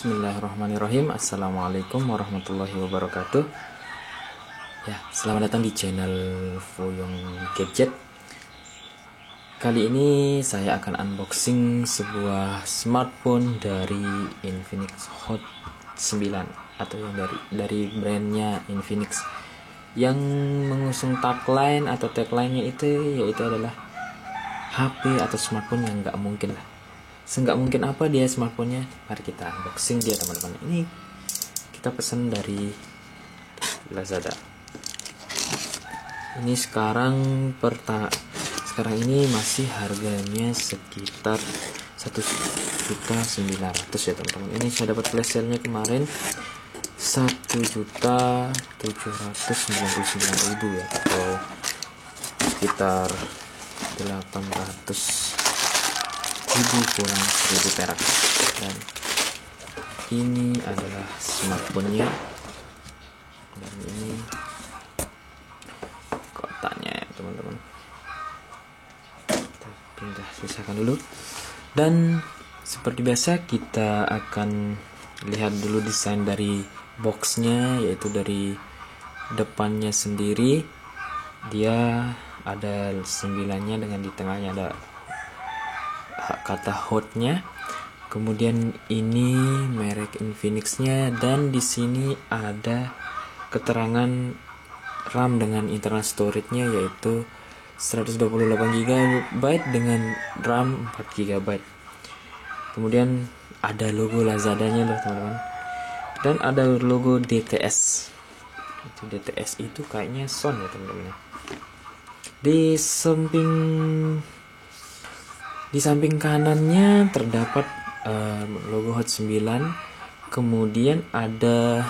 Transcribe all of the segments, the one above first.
Bismillahirrahmanirrahim. Assalamualaikum warahmatullahi wabarakatuh. Ya, selamat datang di channel Foyong Gadget. Kali ini saya akan unboxing sebuah smartphone dari Infinix Hot 9 atau yang dari brandnya Infinix, yang mengusung tagline-nya itu yaitu adalah HP atau smartphone yang nggak mungkin lah. Seenggak mungkin apa dia smartphone-nya? Mari kita unboxing dia, teman-teman. Ini kita pesan dari Lazada. Ini sekarang ini masih harganya sekitar 1.900.000 ya, teman-teman. Ini saya dapat flash sale-nya kemarin 1.799.000 ya, atau sekitar 800.000 kurang 1.000 perak. Dan ini adalah smartphone-nya, dan ini kotaknya ya, teman-teman. Kita pisahkan dulu, dan seperti biasa kita akan lihat dulu desain dari boxnya, yaitu dari depannya sendiri dia ada 9-nya, dengan di tengahnya ada kata hotnya. Kemudian ini merek Infinix-nya, dan di sini ada keterangan RAM dengan internal storage-nya yaitu 128 GB dengan RAM 4 GB. Kemudian ada logo Lazada-nya loh, teman-teman. Dan ada logo DTS. Itu DTS itu kayaknya Son ya, teman-teman. Di samping kanannya terdapat logo Hot 9. Kemudian ada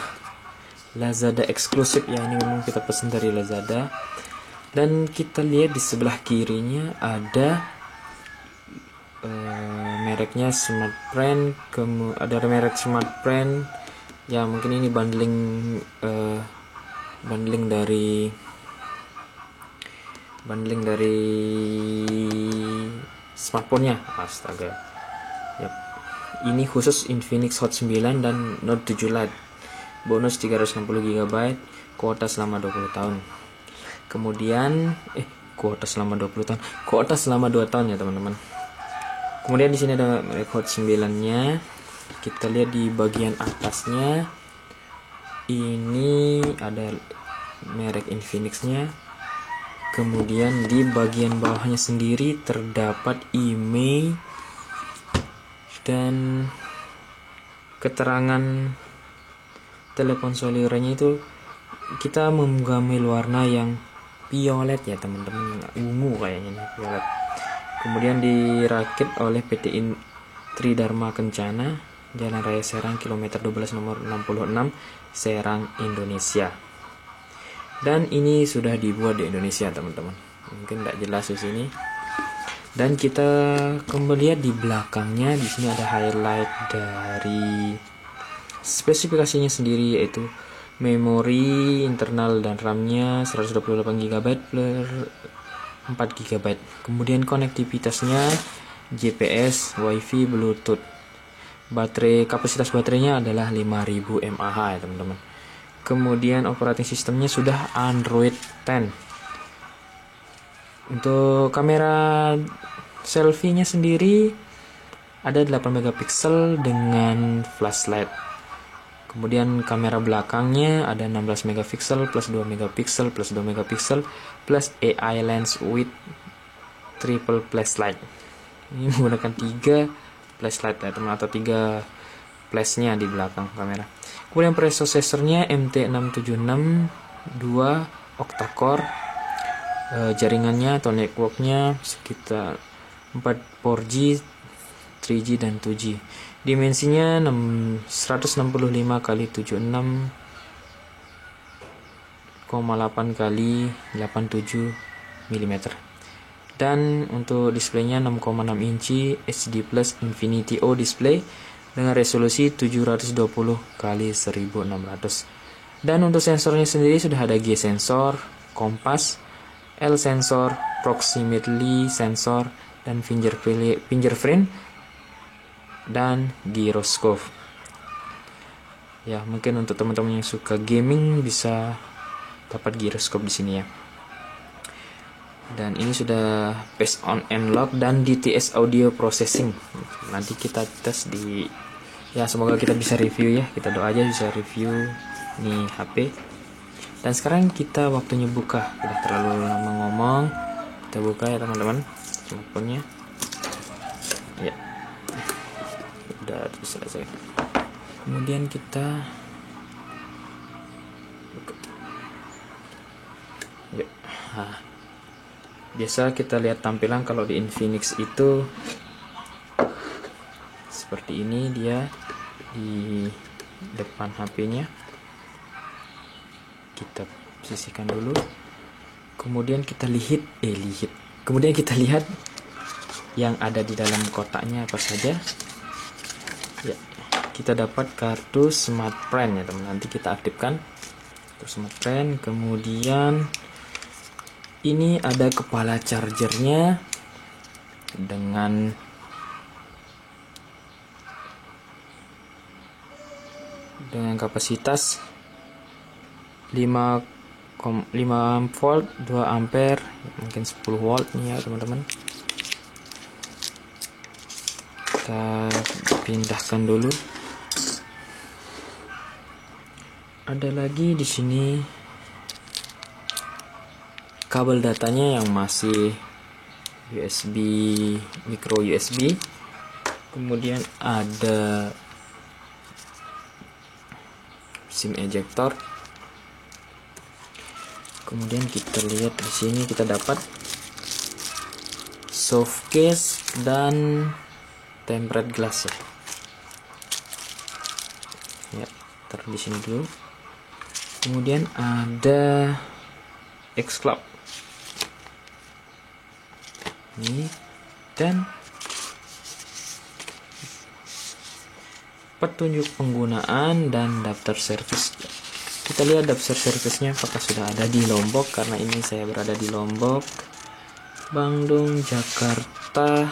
Lazada eksklusif ya, ini memang kita pesan dari Lazada. Dan kita lihat di sebelah kirinya ada mereknya Smartfren. Ada merek Smartfren ya, mungkin ini bundling dari smartphone-nya. Astaga. Yap. Ini khusus Infinix Hot 9 dan Note 7 Lite. Bonus 360 GB, kuota selama 20 tahun. Kemudian kuota selama 20 tahun. Kuota selama 2 tahun ya, teman-teman. Kemudian di sini ada merek Hot 9-nya. Kita lihat di bagian atasnya. Ini ada merek Infinix-nya. Kemudian di bagian bawahnya sendiri terdapat email dan keterangan telepon selulernya. Itu kita mengambil warna yang violet ya, teman-teman, ungu kayaknya nih, violet. Kemudian dirakit oleh PT Tridharma Kencana, Jalan Raya Serang, kilometer 12 nomor 66, Serang, Indonesia. Dan ini sudah dibuat di Indonesia, teman-teman. Mungkin tidak jelas di sini. Dan kita kembali lihat di belakangnya. Di sini ada highlight dari spesifikasinya sendiri, yaitu memori internal dan RAM-nya 128 GB per 4 GB. Kemudian konektivitasnya GPS, WiFi, Bluetooth. Kapasitas baterainya adalah 5000 mAh ya, teman-teman. Kemudian operating sistemnya sudah Android 10. Untuk kamera selfie-nya sendiri ada 8 megapiksel dengan flashlight. Kemudian kamera belakangnya ada 16 megapiksel plus 2 megapiksel plus 2 megapiksel plus AI lens with triple flashlight. Ini menggunakan 3 flashlight ya, teman, atau 3 flashnya di belakang kamera. Kemudian prosesornya MT676 2 octa-core. Jaringannya atau networknya sekitar 4G, 3G dan 2G. Dimensinya 165 x 76,8 x 87 mm. Dan untuk displaynya 6,6 inci HD Plus Infinity O display dengan resolusi 720 x 1600. Dan untuk sensornya sendiri sudah ada G sensor, kompas, L sensor, proximity sensor, dan fingerprint dan gyroscope. Ya, mungkin untuk teman-teman yang suka gaming bisa dapat gyroscope di sini ya. Dan ini sudah based on N-Log dan DTS audio processing. Nanti kita tes di, ya semoga kita bisa review ya. Kita doa aja bisa review nih HP. Dan sekarang kita waktunya buka. Udah terlalu lama ngomong. Kita buka ya teman-teman smartphone-nya. Ya. Udah selesai. Kemudian kita buka. Ya. Biasa kita lihat tampilan kalau di Infinix itu seperti ini dia di depan HP-nya. Kita sisihkan dulu. Kemudian kita Kemudian kita lihat yang ada di dalam kotaknya apa saja. Ya, kita dapat kartu SmartFriend ya teman. Nanti kita aktifkan kartu SmartFriend. Kemudian ini ada kepala chargernya dengan kapasitas 5 volt 2 ampere, mungkin 10 volt nih ya teman-teman. Kita pindahkan dulu. Ada lagi di sini kabel datanya yang masih USB, micro USB. Kemudian ada SIM ejector. Kemudian kita lihat di sini kita dapat soft case dan tempered glass ya. Ya, taruh di sini dulu. Kemudian ada X-Cloud. Ini dan petunjuk penggunaan dan daftar servis. Kita lihat daftar servisnya apakah sudah ada di Lombok, karena ini saya berada di Lombok, Bandung, Jakarta,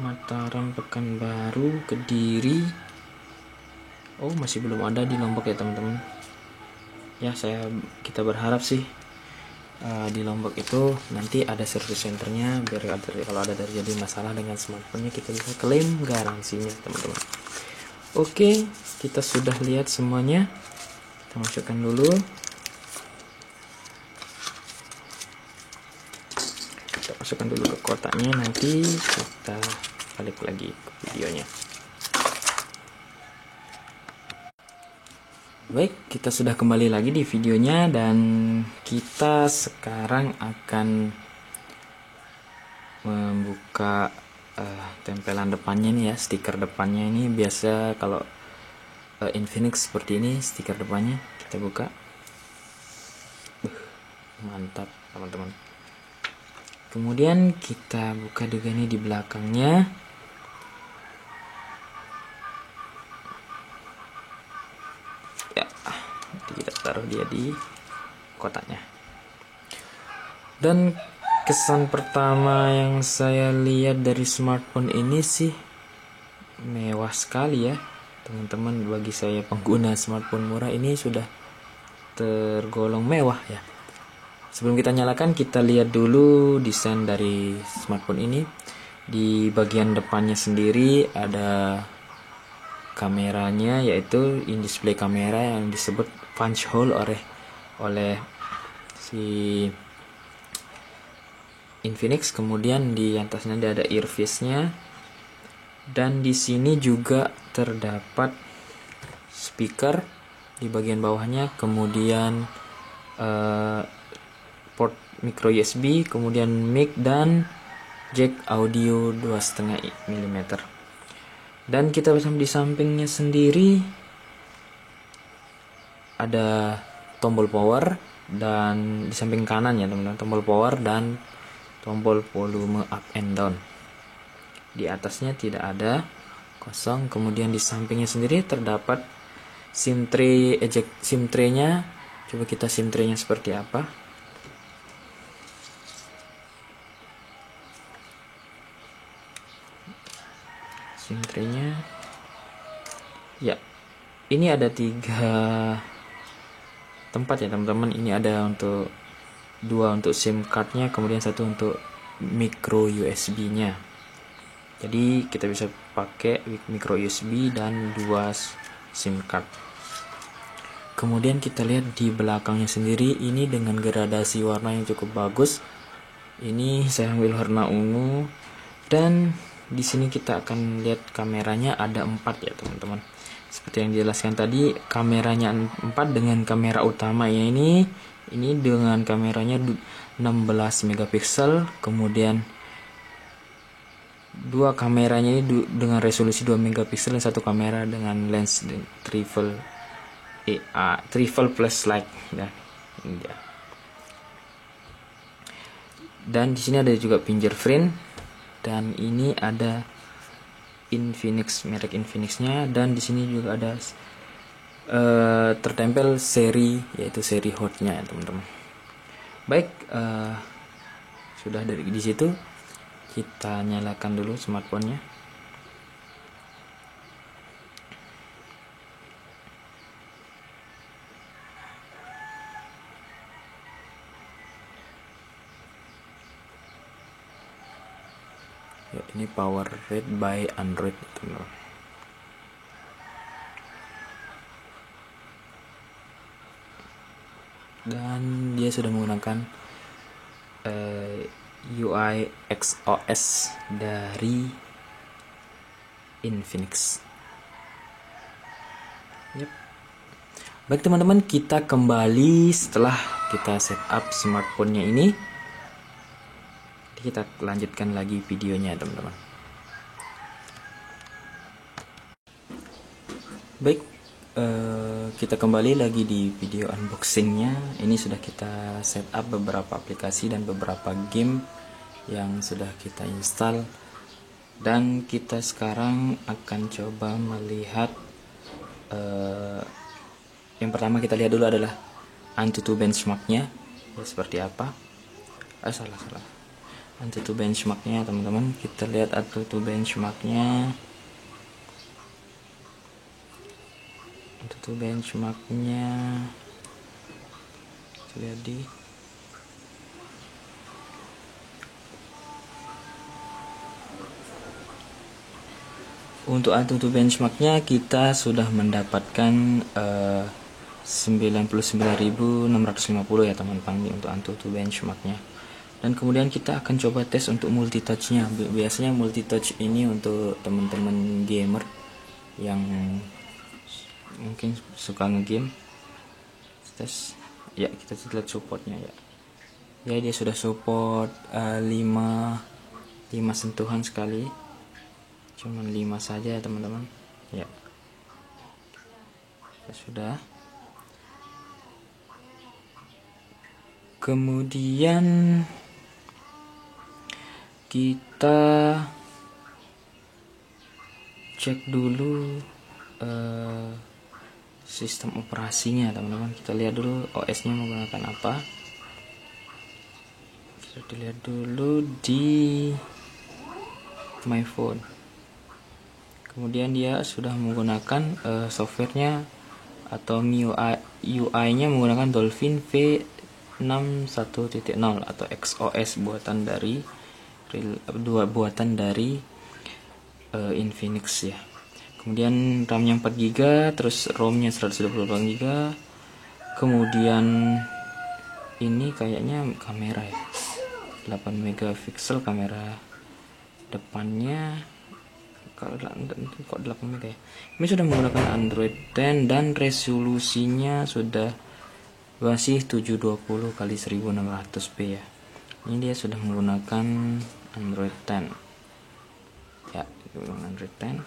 Mataram, Pekanbaru, Kediri. Oh, masih belum ada di Lombok ya teman-teman. Ya, kita berharap sih di Lombok itu nanti ada service centernya, biar kalau ada terjadi masalah dengan smartphone-nya kita bisa klaim garansinya teman-teman. Oke, kita sudah lihat semuanya. Kita masukkan dulu. Kita masukkan dulu ke kotaknya, nanti kita balik lagi ke videonya. Baik, kita sudah kembali lagi di videonya dan kita sekarang akan membuka tempelan depannya nih ya, stiker depannya ini. Biasa kalau Infinix seperti ini stiker depannya. Kita buka. Mantap teman-teman. Kemudian kita buka juga nih di belakangnya. Kita taruh dia di kotaknya. Dan kesan pertama yang saya lihat dari smartphone ini sih mewah sekali ya teman-teman. Bagi saya pengguna smartphone murah ini sudah tergolong mewah ya. Sebelum kita nyalakan, kita lihat dulu desain dari smartphone ini. Di bagian depannya sendiri ada kameranya, yaitu in display kamera yang disebut punch hole oleh si Infinix. Kemudian di atasnya ada earpiece-nya, dan di sini juga terdapat speaker di bagian bawahnya. Kemudian port micro USB, kemudian mic dan jack audio 2,5 mm. Dan kita bisa di sampingnya sendiri ada tombol power, dan di samping kanan ya teman-teman, tombol power dan tombol volume up and down. Di atasnya tidak ada, kosong. Kemudian di sampingnya sendiri terdapat SIM tray-nya. Coba kita SIM tray-nya seperti apa. SIM tray-nya ya Ini ada 3 tempat ya teman-teman. Ini ada untuk 2 untuk SIM cardnya, kemudian 1 untuk micro USB nya. Jadi kita bisa pakai micro USB dan 2 SIM card. Kemudian kita lihat di belakangnya sendiri, ini dengan gradasi warna yang cukup bagus. Ini saya ambil warna ungu, dan di sini kita akan lihat kameranya ada 4 ya teman-teman. Seperti yang dijelaskan tadi, kameranya 4 dengan kamera utamanya ini dengan kameranya 16 megapiksel, kemudian 2 kameranya ini dengan resolusi 2 megapiksel, dan 1 kamera dengan lens triple plus light ya. Ini dia. Dan di sini ada juga fingerprint, dan ini ada Infinix, merek Infinix-nya, dan di sini juga ada tertempel seri, yaitu seri hotnya ya teman-teman. Baik, sudah dari di situ kita nyalakan dulu smartphone-nya. Ya, ini power rate by Android teman-teman. Dan dia sudah menggunakan UI XOS dari Infinix. Yep. Baik teman-teman, kita kembali setelah kita setup smartphone-nya ini. Kita lanjutkan lagi videonya teman-teman. Baik, kita kembali lagi di video unboxingnya. Ini sudah kita setup beberapa aplikasi dan beberapa game yang sudah kita install, dan kita sekarang akan coba melihat yang pertama kita lihat dulu adalah Antutu benchmarknya ya, seperti apa. Salah Antutu benchmarknya teman-teman. Kita lihat Antutu benchmarknya. Jadi untuk Antutu benchmarknya kita sudah mendapatkan 99.650 ya teman-teman untuk Antutu benchmarknya. Dan kemudian kita akan coba tes untuk multitouch-nya. Biasanya multitouch ini untuk teman-teman gamer yang mungkin suka ngegame. Tes ya, kita lihat supportnya ya. Ya, dia sudah support 5 sentuhan sekali. Cuman 5 saja ya teman-teman. Ya. Sudah. Kemudian kita cek dulu sistem operasinya teman-teman. Kita lihat dulu OS-nya menggunakan apa. Kita lihat dulu di My Phone. Kemudian dia sudah menggunakan softwarenya atau UI-nya menggunakan Dolphin V61.0 atau XOS buatan dari Infinix ya. Kemudian RAM-nya 4 GB, terus ROM-nya 128 GB. Kemudian ini kayaknya kamera ya. 8 megapiksel kamera depannya. Kok 8 mega ya. Ini sudah menggunakan Android 10 dan resolusinya sudah masih 720 x 1600p ya. Ini dia sudah menggunakan Android 10 ya, Android 10.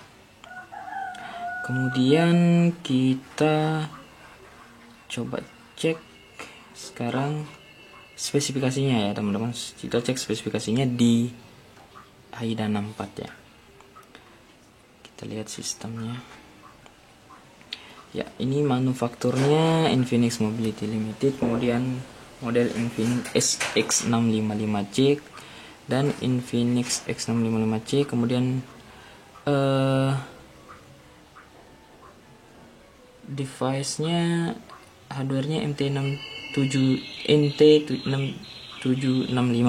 Kemudian kita coba cek sekarang spesifikasinya ya teman-teman. Kita cek spesifikasinya di AIDA 64 ya. Kita lihat sistemnya. Ya, ini manufakturnya Infinix Mobility Limited, kemudian model Infinix X655C dan Infinix X655C, kemudian device-nya hardware-nya MT765.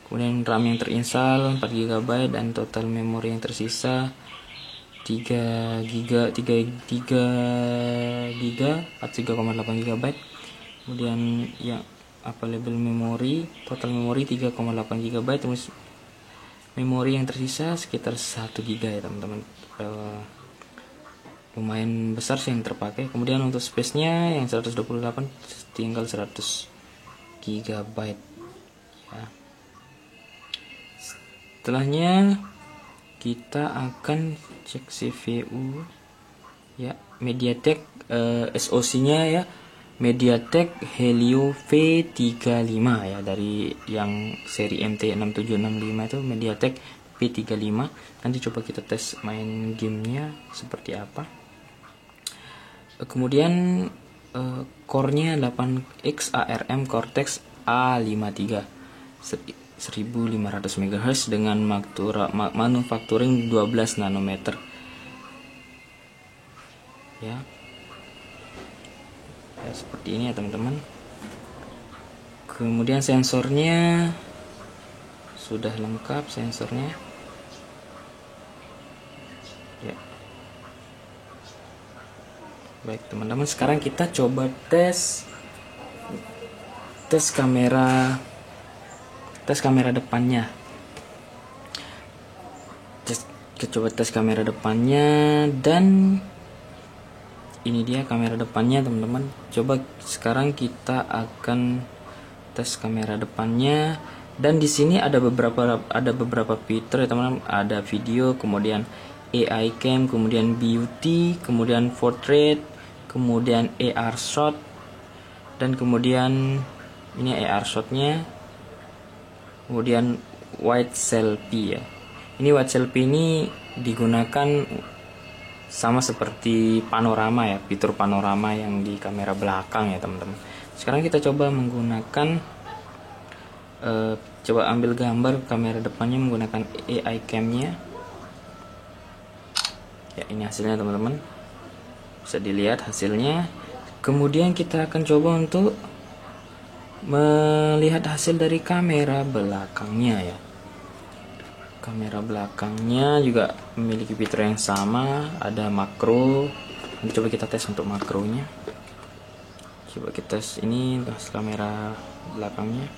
Kemudian RAM yang terinstall 4 GB dan total memori yang tersisa 3 GB 3 3,8 GB. Kemudian yang available memori, total memori 3,8 GB, terus memori yang tersisa sekitar 1 GB ya teman-teman. Lumayan besar sih yang terpakai. Kemudian untuk space-nya yang 128 tinggal 100 GB ya. Setelahnya kita akan cek CPU ya, MediaTek SoC-nya ya, MediaTek Helio V35 ya, dari yang seri MT6765 itu MediaTek V35. Nanti coba kita tes main gamenya seperti apa. Kemudian core-nya 8X ARM Cortex A53 1500 MHz dengan manufacturing 12 nanometer ya. Ya seperti ini ya teman-teman. Kemudian sensornya sudah lengkap sensornya ya. Baik teman-teman, sekarang kita coba tes kamera depannya. Kita coba tes kamera depannya, dan ini dia kamera depannya teman-teman. Coba sekarang kita akan tes kamera depannya, dan di sini ada beberapa fitur ya teman-teman. Ada video, kemudian AI cam, kemudian beauty, kemudian portrait, kemudian AR shot, dan kemudian ini AR shotnya, kemudian wide selfie ya. Ini wide selfie ini digunakan sama seperti panorama ya, fitur panorama yang di kamera belakang ya teman-teman. Sekarang kita coba menggunakan coba ambil gambar kamera depannya menggunakan AI cam-nya. Ya, ini hasilnya teman-teman. Bisa dilihat hasilnya. Kemudian kita akan coba untuk melihat hasil dari kamera belakangnya ya. Kamera belakangnya juga memiliki fitur yang sama, ada makro. Nanti coba kita tes untuk makronya. Coba kita tes ini hasil kamera belakangnya.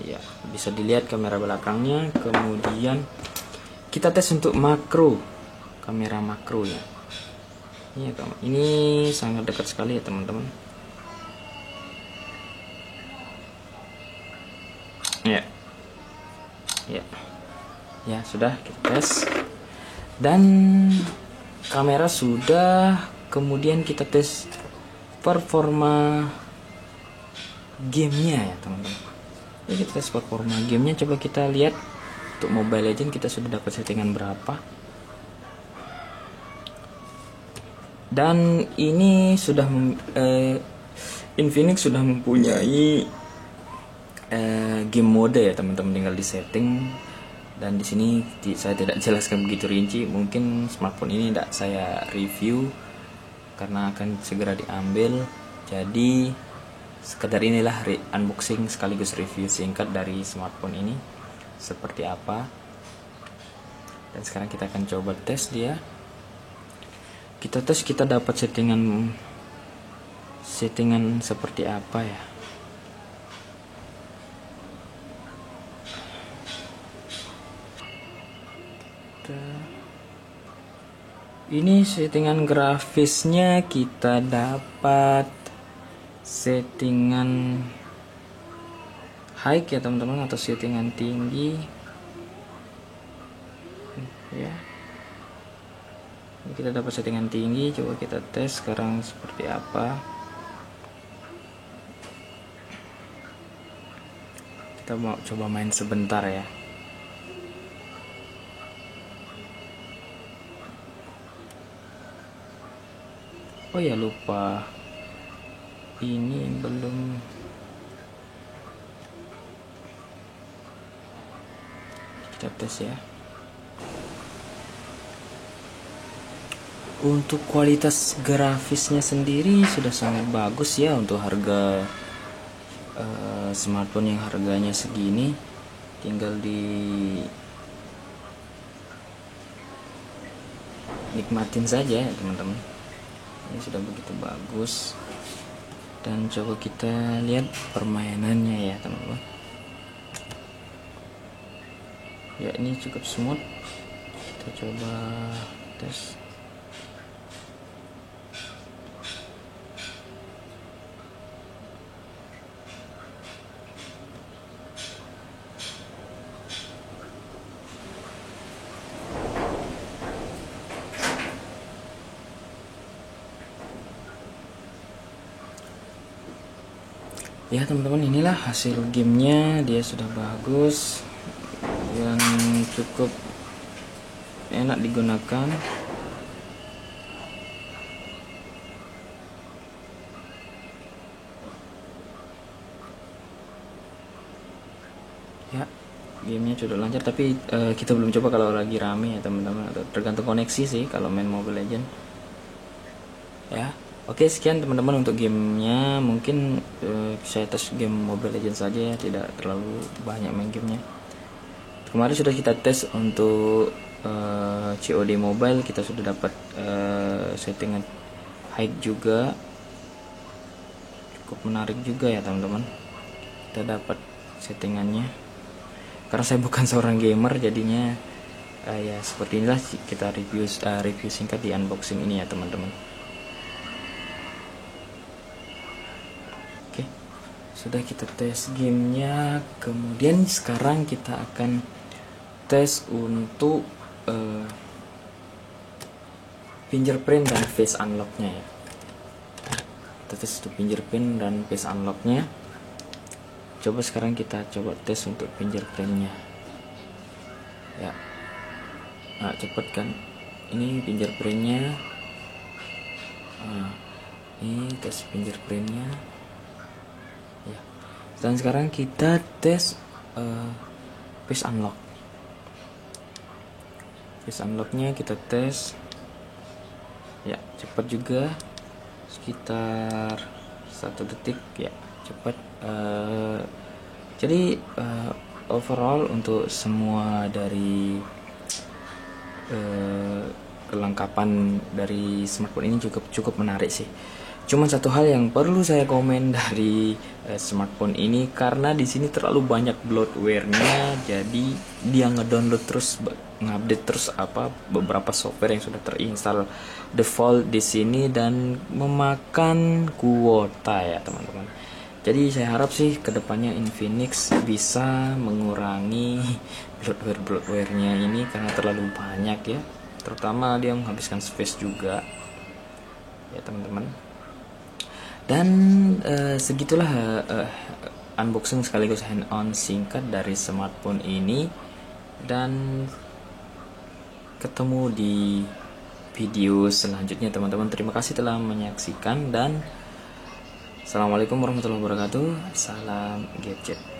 Ya, bisa dilihat kamera belakangnya. Kemudian kita tes untuk makro, kamera makro ya. Ini sangat dekat sekali ya teman-teman. Ya sudah kita tes, dan kamera sudah. Kemudian kita tes performa gamenya ya teman-teman. Kita tes performa gamenya. Coba kita lihat untuk Mobile Legends kita sudah dapat settingan berapa. Dan ini sudah Infinix sudah mempunyai game mode ya teman-teman, tinggal di setting. Dan di sini saya tidak jelaskan begitu rinci, mungkin smartphone ini tidak saya review karena akan segera diambil. Jadi sekedar inilah unboxing sekaligus review singkat dari smartphone ini seperti apa. Dan sekarang kita akan coba tes dia. Kita tes, kita dapat settingan seperti apa ya. Ini settingan grafisnya, kita dapat settingan high ya teman-teman, atau settingan tinggi ya. Kita dapat settingan tinggi. Coba kita tes sekarang seperti apa. Kita mau coba main sebentar ya. Oh ya, lupa, ini belum kita tes ya. Untuk kualitas grafisnya sendiri sudah sangat bagus ya untuk harga smartphone yang harganya segini. Tinggal nikmatin saja ya teman-teman. Ini sudah begitu bagus. Dan coba kita lihat permainannya ya teman-teman. Ya, ini cukup smooth. Kita coba tes. Ya teman-teman, inilah hasil gamenya. Dia sudah bagus, yang cukup enak digunakan. Ya, gamenya sudah lancar, tapi kita belum coba kalau lagi rame ya teman-teman, atau tergantung koneksi sih kalau main Mobile Legend. Ya, oke, sekian teman-teman untuk gamenya. Mungkin saya tes game Mobile Legends saja ya, tidak terlalu banyak main gamenya. Kemarin sudah kita tes untuk COD Mobile, kita sudah dapat settingan high juga, cukup menarik juga ya teman-teman. Kita dapat settingannya. Karena saya bukan seorang gamer, jadinya ya seperti inilah kita review singkat di unboxing ini ya teman-teman. Oke, sudah kita tes gamenya. Kemudian sekarang kita akan tes untuk fingerprint dan face unlocknya ya. Kita tes untuk fingerprint dan face unlocknya. Coba sekarang kita coba tes untuk fingerprintnya ya. Nah, cepet kan, ini fingerprintnya. Ini tes fingerprintnya ya. Dan sekarang kita tes face unlock. Face unlocknya kita tes ya, cepat juga, sekitar 1 detik ya, cepat. Jadi overall untuk semua dari kelengkapan dari smartphone ini cukup menarik sih. Cuman satu hal yang perlu saya komen dari smartphone ini, karena di sini terlalu banyak bloatware-nya, jadi dia ngedownload terus, ngupdate terus beberapa software yang sudah terinstall default di sini dan memakan kuota ya teman-teman. Jadi saya harap sih kedepannya Infinix bisa mengurangi bloatware-nya ini karena terlalu banyak ya, terutama dia menghabiskan space juga ya teman-teman. Dan segitulah unboxing sekaligus hand-on singkat dari smartphone ini, dan ketemu di video selanjutnya teman-teman. Terima kasih telah menyaksikan dan Assalamualaikum warahmatullahi wabarakatuh. Salam gadget.